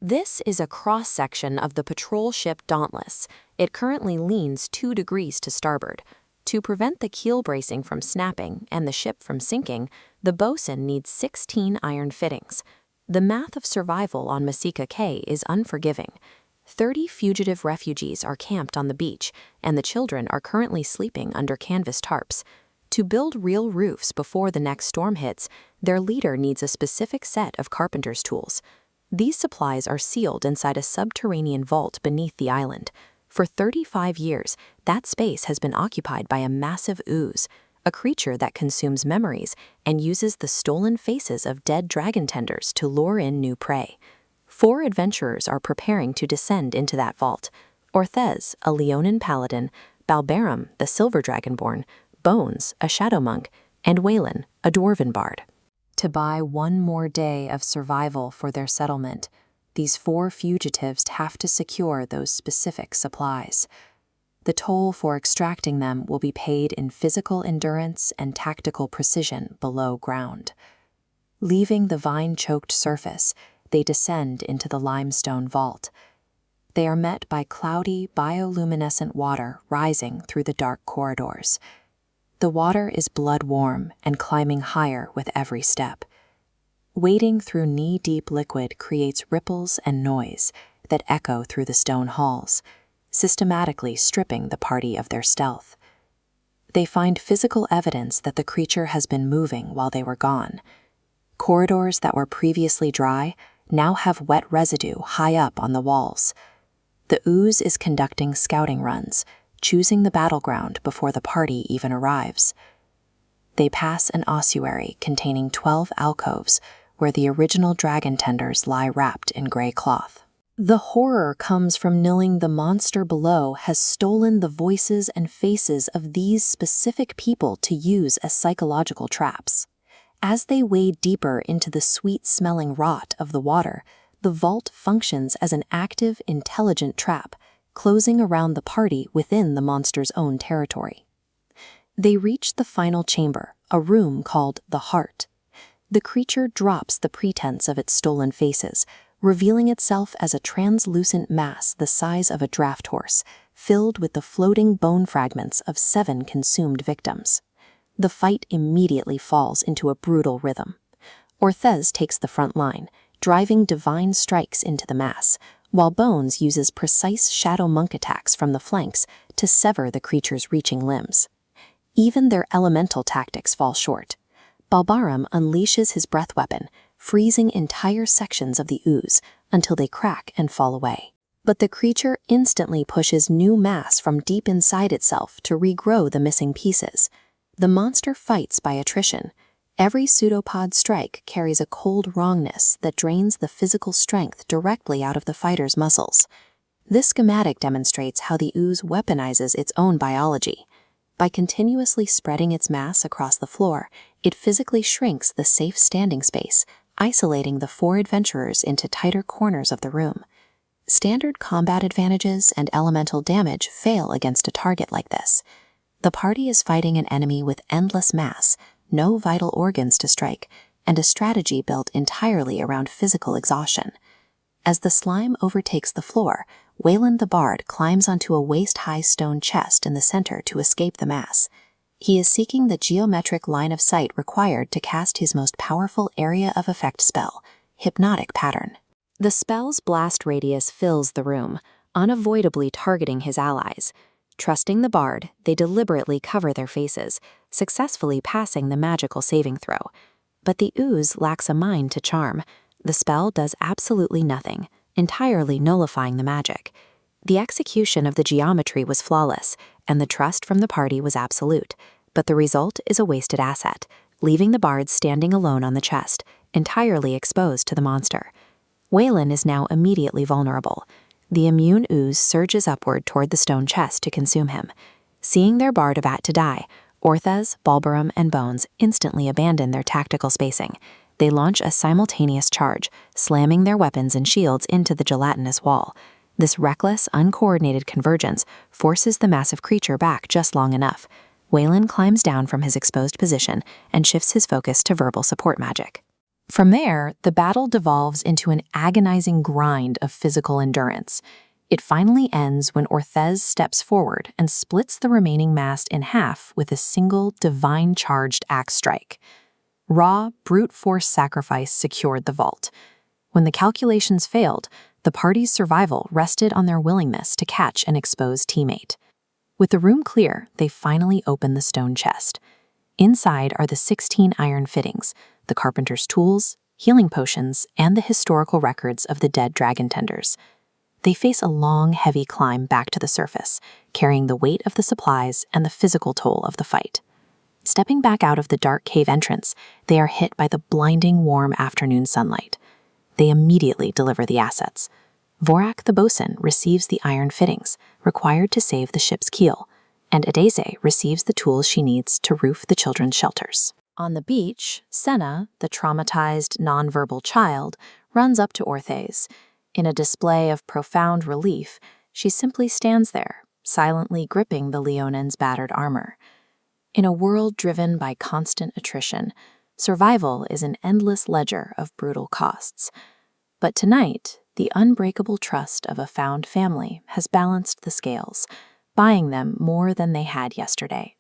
This is a cross-section of the patrol ship Dauntless. It currently leans 2 degrees to starboard. To prevent the keel bracing from snapping and the ship from sinking, the bosun needs 16 iron fittings. The math of survival on Mesika Cay is unforgiving. 30 fugitive refugees are camped on the beach, and the children are currently sleeping under canvas tarps. To build real roofs before the next storm hits, their leader needs a specific set of carpenter's tools. These supplies are sealed inside a subterranean vault beneath the island. For 35 years, that space has been occupied by a massive ooze, a creature that consumes memories and uses the stolen faces of dead dragon tenders to lure in new prey. 4 adventurers are preparing to descend into that vault: Orthez, a Leonin paladin; Balberum, the silver dragonborn; Bones, a shadow monk; and Wayllan, a dwarven bard. To buy one more day of survival for their settlement, these 4 fugitives have to secure those specific supplies. The toll for extracting them will be paid in physical endurance and tactical precision below ground. Leaving the vine-choked surface, they descend into the limestone vault. They are met by cloudy, bioluminescent water rising through the dark corridors. The water is blood-warm and climbing higher with every step. Wading through knee-deep liquid creates ripples and noise that echo through the stone halls, systematically stripping the party of their stealth. They find physical evidence that the creature has been moving while they were gone. Corridors that were previously dry now have wet residue high up on the walls. The ooze is conducting scouting runs, choosing the battleground before the party even arrives. They pass an ossuary containing 12 alcoves where the original dragon tenders lie wrapped in gray cloth. The horror comes from knowing the monster below has stolen the voices and faces of these specific people to use as psychological traps. As they wade deeper into the sweet-smelling rot of the water, the vault functions as an active, intelligent trap, closing around the party within the monster's own territory. They reach the final chamber, a room called the Heart. The creature drops the pretense of its stolen faces, revealing itself as a translucent mass the size of a draft horse, filled with the floating bone fragments of 7 consumed victims. The fight immediately falls into a brutal rhythm. Orthez takes the front line, driving divine strikes into the mass, while Bones uses precise shadow monk attacks from the flanks to sever the creature's reaching limbs. Even their elemental tactics fall short. Balberum unleashes his breath weapon, freezing entire sections of the ooze until they crack and fall away. But the creature instantly pushes new mass from deep inside itself to regrow the missing pieces. The monster fights by attrition. Every pseudopod strike carries a cold wrongness that drains the physical strength directly out of the fighter's muscles. This schematic demonstrates how the ooze weaponizes its own biology. By continuously spreading its mass across the floor, it physically shrinks the safe standing space, isolating the 4 adventurers into tighter corners of the room. Standard combat advantages and elemental damage fail against a target like this. The party is fighting an enemy with endless mass, no vital organs to strike, and a strategy built entirely around physical exhaustion. As the slime overtakes the floor, Wayllan the Bard climbs onto a waist-high stone chest in the center to escape the mass. He is seeking the geometric line of sight required to cast his most powerful area of effect spell, Hypnotic Pattern. The spell's blast radius fills the room, unavoidably targeting his allies. Trusting the bard, they deliberately cover their faces, successfully passing the magical saving throw. But the ooze lacks a mind to charm. The spell does absolutely nothing, entirely nullifying the magic. The execution of the geometry was flawless, and the trust from the party was absolute, but the result is a wasted asset, leaving the bard standing alone on the chest, entirely exposed to the monster. Wayllan is now immediately vulnerable. The immune ooze surges upward toward the stone chest to consume him. Seeing their bard about to die, Orthez, Balberum, and Bones instantly abandon their tactical spacing. They launch a simultaneous charge, slamming their weapons and shields into the gelatinous wall. This reckless, uncoordinated convergence forces the massive creature back just long enough. Wayllan climbs down from his exposed position and shifts his focus to verbal support magic. From there, the battle devolves into an agonizing grind of physical endurance. It finally ends when Orthez steps forward and splits the remaining mast in half with a single divine-charged axe strike. Raw, brute force sacrifice secured the vault. When the calculations failed, the party's survival rested on their willingness to catch an exposed teammate. With the room clear, they finally open the stone chest. Inside are the 16 iron fittings, the carpenter's tools, healing potions, and the historical records of the dead dragon tenders. They face a long, heavy climb back to the surface, carrying the weight of the supplies and the physical toll of the fight. Stepping back out of the dark cave entrance, they are hit by the blinding warm afternoon sunlight. They immediately deliver the assets. Vorak the bosun receives the iron fittings, required to save the ship's keel, and Adese receives the tools she needs to roof the children's shelters. On the beach, Senna, the traumatized, nonverbal child, runs up to Orthez. In a display of profound relief, she simply stands there, silently gripping the Leonen's battered armor. In a world driven by constant attrition, survival is an endless ledger of brutal costs. But tonight, the unbreakable trust of a found family has balanced the scales, buying them more than they had yesterday.